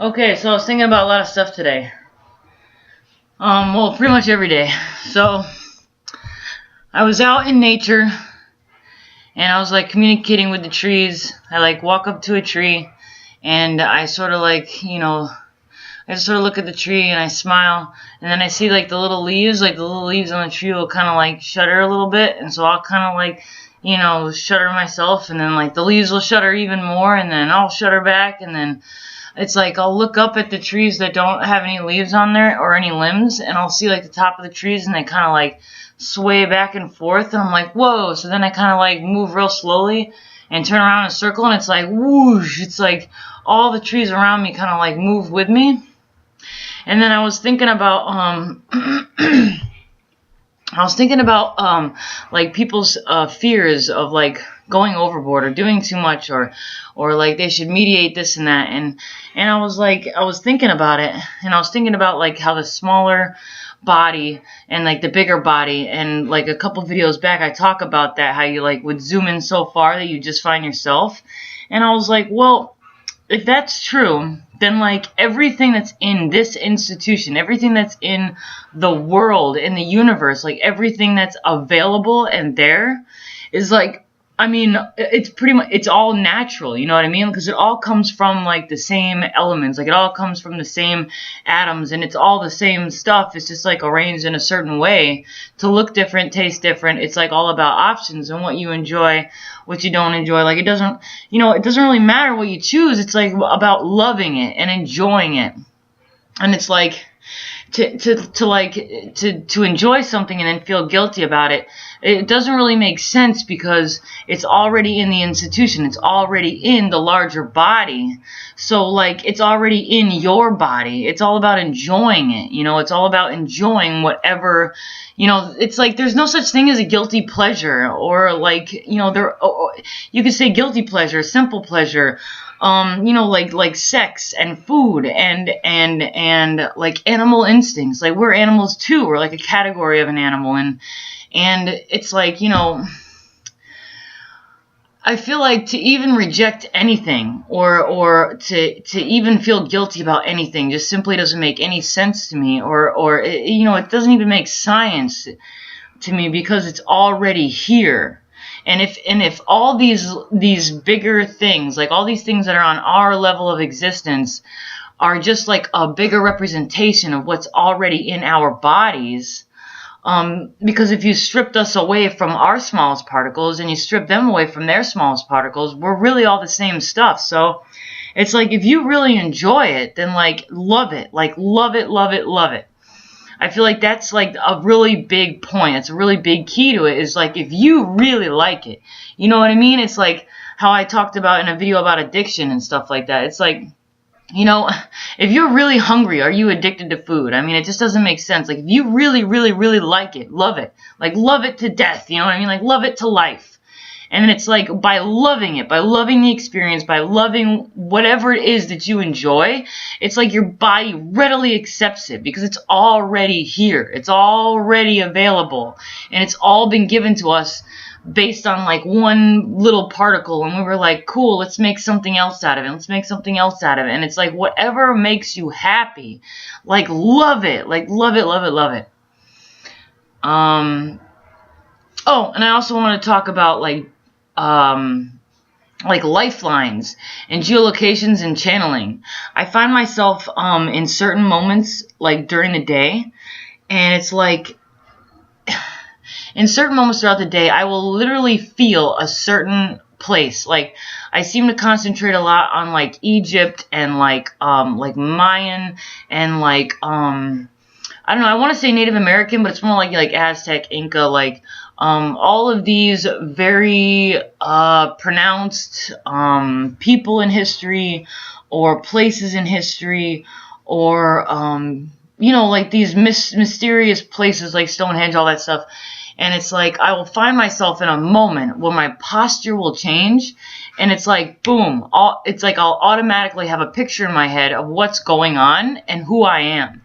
Okay, so I was thinking about a lot of stuff today. Well, pretty much every day. So I was out in nature and I was like communicating with the trees. I like walk up to a tree and I sort of I just sort of look at the tree and I smile, and then I see like the little leaves on the tree will kind of like shudder a little bit, and so I'll kind of like, shudder myself, and then like the leaves will shudder even more, and then I'll shudder back, and then it's like I'll look up at the trees that don't have any leaves on there or any limbs, and I'll see like the top of the trees, and they kind of like sway back and forth, and I'm like, whoa. So then I kind of like move real slowly and turn around in a circle, and it's like whoosh. It's like all the trees around me kind of like move with me. And then I was thinking about like people's fears of like going overboard or doing too much, or like they should mediate this and that, and I was thinking about it, and I was thinking about like how the smaller body and like the bigger body, and like a couple videos back I talk about that, how you like would zoom in so far that you just find yourself. And I was like, well, if that's true, then like everything that's in this institution, everything that's in the world, in the universe, like everything that's available and there is like, I mean, it's pretty much, it's all natural, you know what I mean? Because it all comes from like the same elements, like it all comes from the same atoms, and it's all the same stuff. It's just like arranged in a certain way to look different, taste different. It's like all about options and what you enjoy, what you don't enjoy. Like it doesn't really matter what you choose. It's like about loving it and enjoying it. And it's like to enjoy something and then feel guilty about it. It doesn't really make sense, because it's already in the institution. It's already in the larger body. So like it's already in your body. It's all about enjoying it. It's all about enjoying whatever, it's like there's no such thing as a guilty pleasure, or like, you could say guilty pleasure, simple pleasure, like sex and food and like animal instincts. Like we're animals too. We're like a category of an animal, and it's like, I feel like to even reject anything or to even feel guilty about anything just simply doesn't make any sense to me, or it doesn't even make science to me, because it's already here. And if all these bigger things, like all these things that are on our level of existence, are just like a bigger representation of what's already in our bodies, because if you stripped us away from our smallest particles and you strip them away from their smallest particles, we're really all the same stuff. So it's like, if you really enjoy it, then like love it, love it, love it, love it. I feel like that's like a really big point. It's a really big key to it, is like if you really like it, you know what I mean? It's like how I talked about in a video about addiction and stuff like that. It's like, if you're really hungry, are you addicted to food? I mean, it just doesn't make sense. Like if you really, really, really like it, love it. Like love it to death, you know what I mean? Like love it to life. And then it's like by loving it, by loving the experience, by loving whatever it is that you enjoy, it's like your body readily accepts it, because it's already here. It's already available. And it's all been given to us based on like one little particle. And we were like, cool, let's make something else out of it. Let's make something else out of it. And it's like whatever makes you happy, like love it. Like love it, love it, love it. Oh, and I also want to talk about like lifelines and geolocations and channeling. I find myself in certain moments, like during the day, and it's like in certain moments throughout the day, I will literally feel a certain place. Like I seem to concentrate a lot on like Egypt and like Mayan and like I don't know, I want to say Native American, but it's more like Aztec, Inca, like all of these very pronounced people in history, or places in history, or like these mysterious places like Stonehenge, all that stuff. And it's like I will find myself in a moment where my posture will change, and it's like boom, it's like I'll automatically have a picture in my head of what's going on and who I am.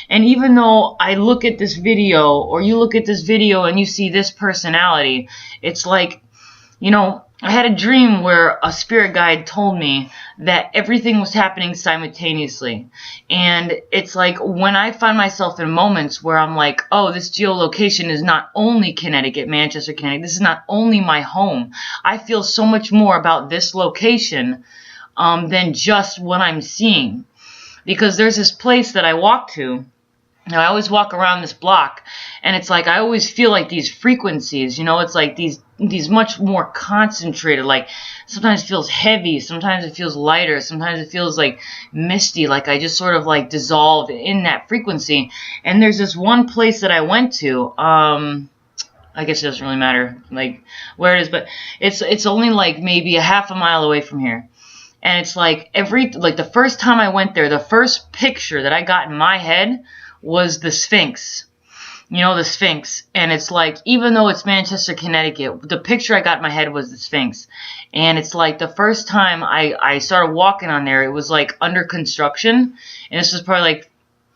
And even though I look at this video, or you look at this video and you see this personality, it's like, I had a dream where a spirit guide told me that everything was happening simultaneously. And it's like when I find myself in moments where I'm like, oh, this geolocation is not only Connecticut, Manchester, Connecticut. This is not only my home. I feel so much more about this location than just what I'm seeing. Because there's this place that I walk to. Now, I always walk around this block, and it's like I always feel like these frequencies, it's like these much more concentrated, like sometimes it feels heavy, sometimes it feels lighter, sometimes it feels like misty, like I just sort of like dissolve in that frequency. And there's this one place that I went to, I guess it doesn't really matter like where it is, but it's only like maybe a half a mile away from here. And it's like the first time I went there, the first picture that I got in my head was the Sphinx. The Sphinx. And it's like, even though it's Manchester, Connecticut, the picture I got in my head was the Sphinx. And it's like the first time I started walking on there, it was like under construction. And this was probably like,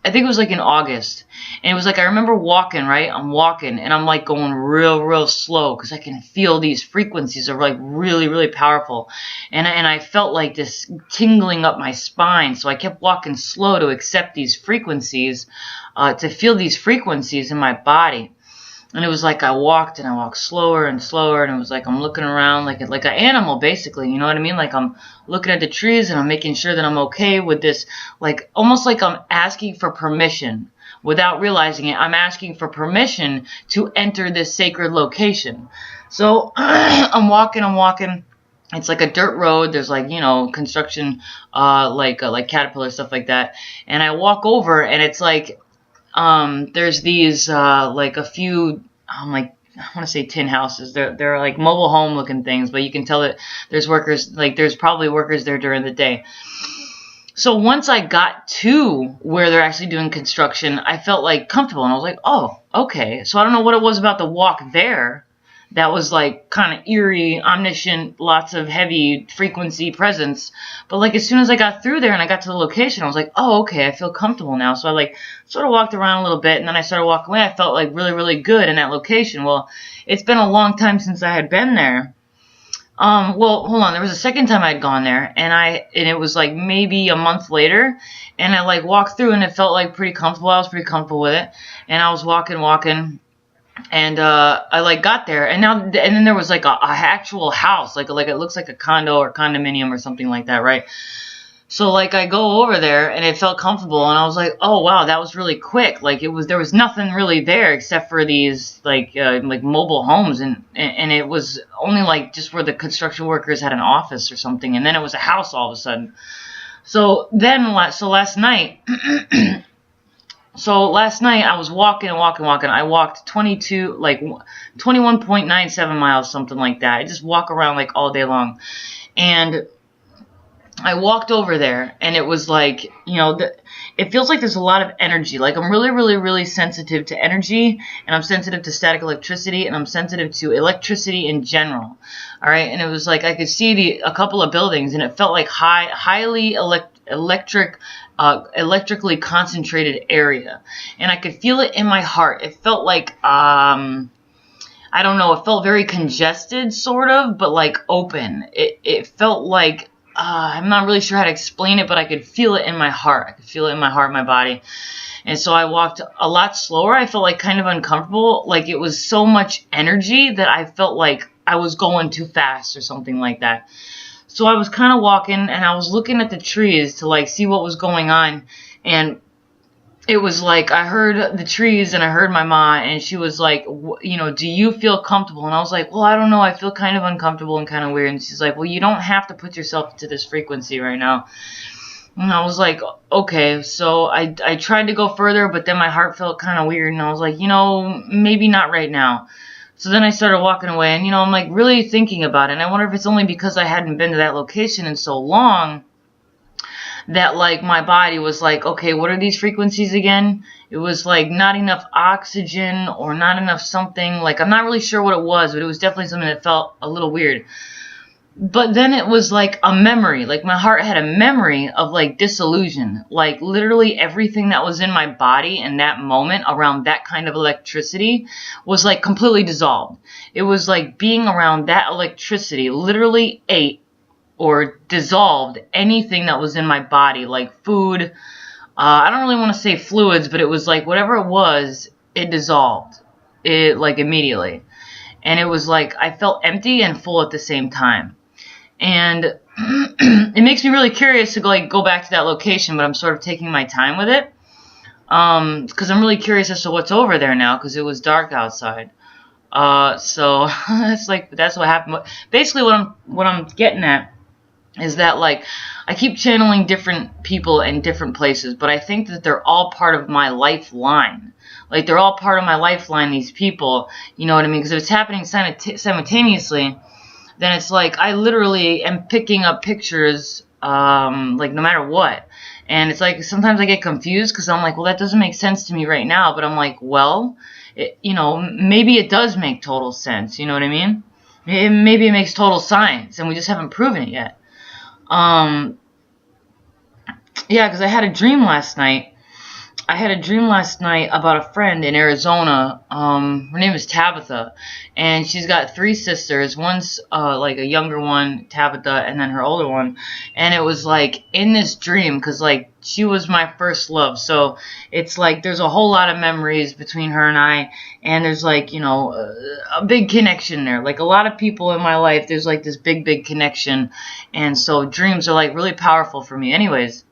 I think it was like in August. And it was like, I remember walking, right? I'm walking and I'm like going real slow because I can feel these frequencies are like really, really powerful. And I felt like this tingling up my spine. So I kept walking slow to accept these frequencies, to feel these frequencies in my body. And it was like I walked and I walked slower and slower, and it was like I'm looking around like an animal, basically. You know what I mean? Like I'm looking at the trees and I'm making sure that I'm okay with this, like almost like I'm asking for permission. Without realizing it, I'm asking for permission to enter this sacred location. So I'm walking. It's like a dirt road. There's like, construction, like caterpillar, stuff like that. And I walk over and it's like, there's these, like a few, like, I want to say tin houses. They're like mobile home looking things, but you can tell that there's workers, like there's probably workers there during the day. So once I got to where they're actually doing construction, I felt like comfortable and I was like, oh, okay. So I don't know what it was about the walk there that was like kind of eerie, omniscient, lots of heavy frequency presence. But like as soon as I got through there and I got to the location, I was like, oh, okay, I feel comfortable now. So I like sort of walked around a little bit and then I started walking away. I felt like really, really good in that location. Well, it's been a long time since I had been there. Well, hold on. There was a second time I'd gone there and it was like maybe a month later and I like walked through and it felt like pretty comfortable. I was pretty comfortable with it. And I was walking. And I like got there, and then there was like a actual house, like it looks like a condo or condominium or something like that, right? So like I go over there, and it felt comfortable, and I was like, oh wow, that was really quick. Like there was nothing really there except for these like mobile homes, and it was only like just where the construction workers had an office or something, and then it was a house all of a sudden. So last night. So last night I was walking. I walked 21.97 miles, something like that. I just walk around like all day long. And I walked over there and it was like, it feels like there's a lot of energy. Like I'm really, really, really sensitive to energy, and I'm sensitive to static electricity, and I'm sensitive to electricity in general. All right. And it was like I could see a couple of buildings, and it felt like highly electrically concentrated area, and I could feel it in my heart. It felt like I don't know, it felt very congested sort of, but like open. It felt like I'm not really sure how to explain it, but I could feel it in my heart. I could feel it in my heart, my body. And so I walked a lot slower. I felt like kind of uncomfortable, like it was so much energy that I felt like I was going too fast or something like that. So I was kind of walking and I was looking at the trees to like see what was going on, and it was like I heard the trees and I heard my mom, and she was like, do you feel comfortable? And I was like, well, I don't know. I feel kind of uncomfortable and kind of weird. And she's like, well, you don't have to put yourself into this frequency right now. And I was like, okay. So I tried to go further, but then my heart felt kind of weird, and I was like, maybe not right now. So then I started walking away, and, I'm like really thinking about it. And I wonder if it's only because I hadn't been to that location in so long that like my body was like, okay, what are these frequencies again? It was like not enough oxygen or not enough something. Like I'm not really sure what it was, but it was definitely something that felt a little weird. but then it was like a memory. Like my heart had a memory of like disillusion. Like literally everything that was in my body in that moment around that kind of electricity was like completely dissolved. It was like being around that electricity literally ate or dissolved anything that was in my body, like food. I don't really want to say fluids, but it was like whatever it was, it dissolved. It like immediately. And it was like I felt empty and full at the same time. And it makes me really curious to go back to that location, but I'm sort of taking my time with it. Because I'm really curious as to what's over there now, because it was dark outside. So that's what happened. Basically, what I'm getting at is that like I keep channeling different people in different places, but I think that they're all part of my lifeline. Like they're all part of my lifeline. These people, you know what I mean? Because if it's happening simultaneously, then it's like I literally am picking up pictures, like no matter what. And it's like sometimes I get confused because I'm like, well, that doesn't make sense to me right now. But I'm like, well, maybe it does make total sense. You know what I mean? Maybe it makes total science, and we just haven't proven it yet. Yeah, because I had a dream last night. About a friend in Arizona. Her name is Tabitha, and she's got 3 sisters. One's like a younger one, Tabitha, and then her older one. And it was like in this dream, because like she was my first love. So it's like there's a whole lot of memories between her and I, and there's like a big connection there. Like a lot of people in my life, there's like this big connection, and so dreams are like really powerful for me. Anyways,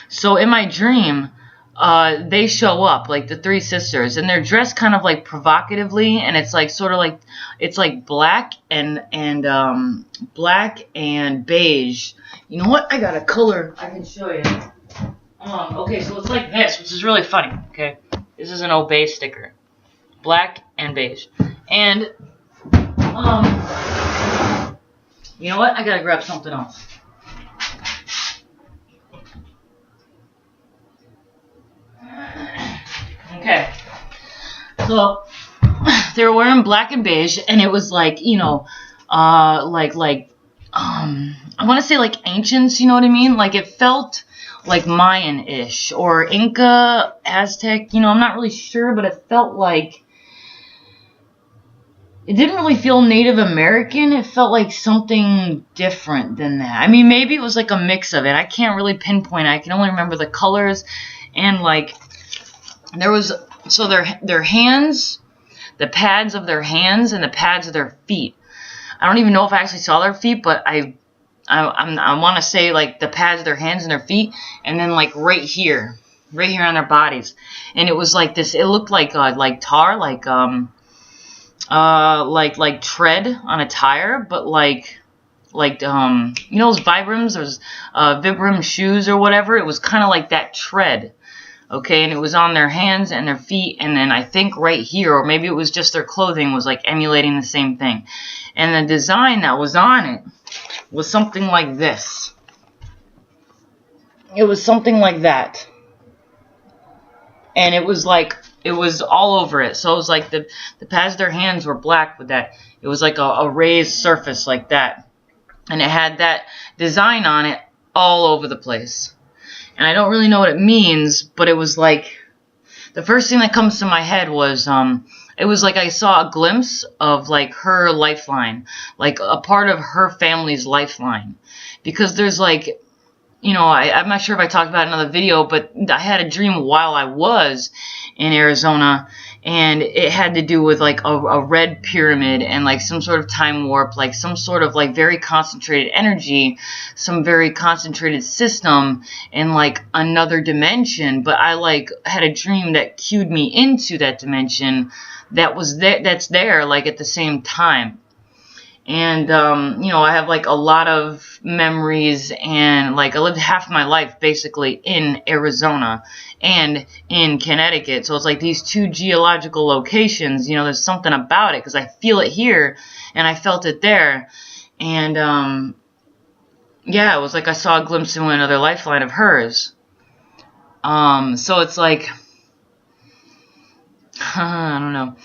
so in my dream, they show up, like the 3 sisters, and they're dressed kind of like provocatively, and it's like sort of like it's like black and beige. You know what? I got a color I can show you. Okay, so it's like this, which is really funny. Okay, this is an obey sticker, black and beige, and you know what? I gotta grab something else. Okay, so they were wearing black and beige, and it was like, I want to say like ancients, you know what I mean? Like it felt like Mayan-ish or Inca, Aztec, I'm not really sure, but it felt like, it didn't really feel Native American. It felt like something different than that. I mean, maybe it was like a mix of it. I can't really pinpoint it. I can only remember the colors, and like, there was, so their hands, the pads of their hands and the pads of their feet. I don't even know if I actually saw their feet, but I want to say like the pads of their hands and their feet, and then like right here on their bodies. And it was like this. It looked like tar, like tread on a tire, but like those Vibrams, those Vibram shoes or whatever. It was kind of like that tread. Okay, and it was on their hands and their feet, and then I think right here, or maybe it was just their clothing, was like emulating the same thing. And the design that was on it was something like this. It was something like that. And it was all over it. So it was like the pads of their hands were black with that. It was like a raised surface like that. And it had that design on it all over the place. And I don't really know what it means, but it was like, the first thing that comes to my head was, it was like I saw a glimpse of like her lifeline, like a part of her family's lifeline. Because there's like, I'm not sure if I talked about it in another video, but I had a dream while I was in Arizona, and it had to do with like a red pyramid and like some sort of time warp, like some sort of like very concentrated energy, some very concentrated system in like another dimension. But I like had a dream that cued me into that dimension that's there like at the same time. And, I have like a lot of memories, and like I lived half my life basically in Arizona and in Connecticut. So it's like these 2 geological locations, there's something about it because I feel it here and I felt it there. And, it was like I saw a glimpse into another lifeline of hers. So it's like, I don't know.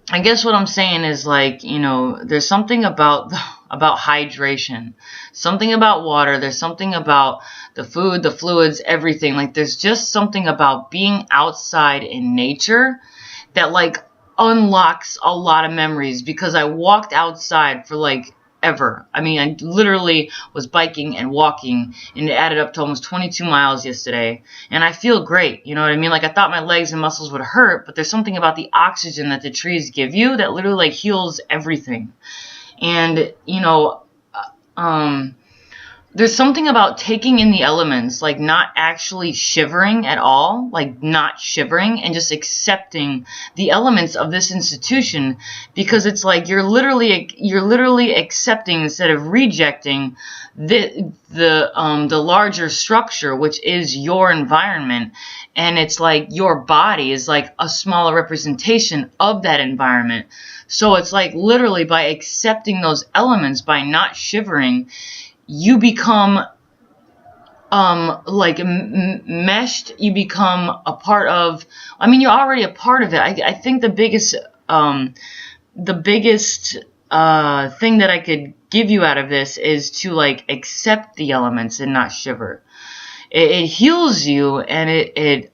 I guess what I'm saying is like, there's something about about hydration, something about water. There's something about the food, the fluids, everything. Like there's just something about being outside in nature that like unlocks a lot of memories, because I walked outside for like ever. I mean, I literally was biking and walking, and it added up to almost 22 miles yesterday, and I feel great. You know what I mean? Like I thought my legs and muscles would hurt, but there's something about the oxygen that the trees give you that literally like heals everything. And you know, there's something about taking in the elements, like not actually shivering at all, like not shivering, and just accepting the elements of this institution, because it's like you're literally accepting instead of rejecting the larger structure, which is your environment. And it's like your body is like a smaller representation of that environment. So it's like literally by accepting those elements, by not shivering, you become like meshed. You become a part of, I mean, you're already a part of it. I think the biggest thing that I could give you out of this is to like accept the elements and not shiver. It heals you, and it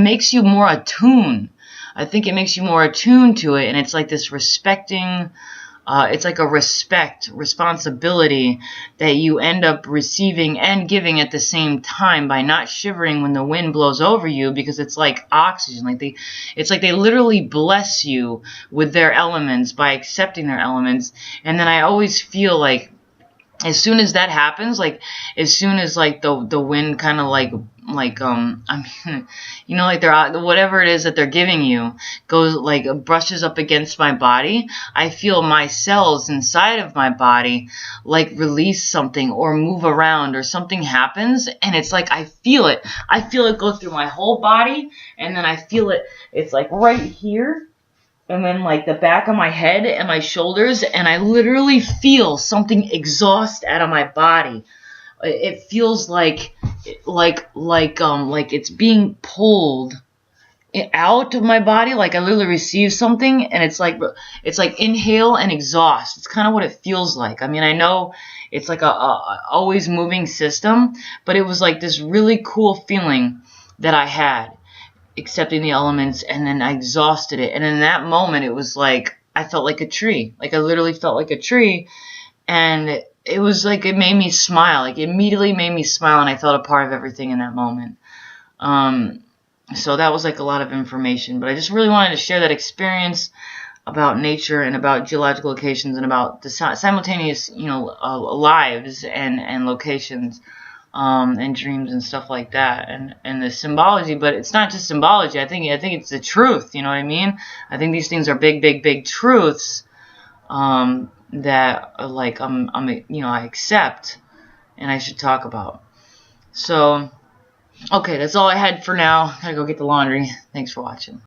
makes you more attuned. I think it makes you more attuned to it, and it's like this respecting. It's like a responsibility that you end up receiving and giving at the same time by not shivering when the wind blows over you, because it's like oxygen. It's like they literally bless you with their elements by accepting their elements. And then I always feel like as soon as that happens, like as soon as like the wind kind of like I mean, you know, like they're whatever it is that they're giving you goes like brushes up against my body, I feel my cells inside of my body like release something or move around, or something happens, and it's like I feel it go through my whole body, and then I feel it's like right here, and then like the back of my head and my shoulders, and I literally feel something exhaust out of my body. It feels like it's being pulled out of my body, like I literally receive something, and it's like inhale and exhaust. It's kind of what it feels like. I mean, I know it's like a always moving system, but it was like this really cool feeling that I had, accepting the elements, and then I exhausted it. And in that moment, it was like I felt like a tree. Like I literally felt like a tree, and it was like it made me smile. Like it immediately made me smile, and I felt a part of everything in that moment. So that was like a lot of information, but I just really wanted to share that experience about nature and about geological locations and about the simultaneous, lives and locations. And dreams and stuff like that, and the symbology. But it's not just symbology. I think it's the truth. You know what I mean? I think these things are big truths that like I accept and I should talk about. So, okay, that's all I had for now. Gotta go get the laundry. Thanks for watching.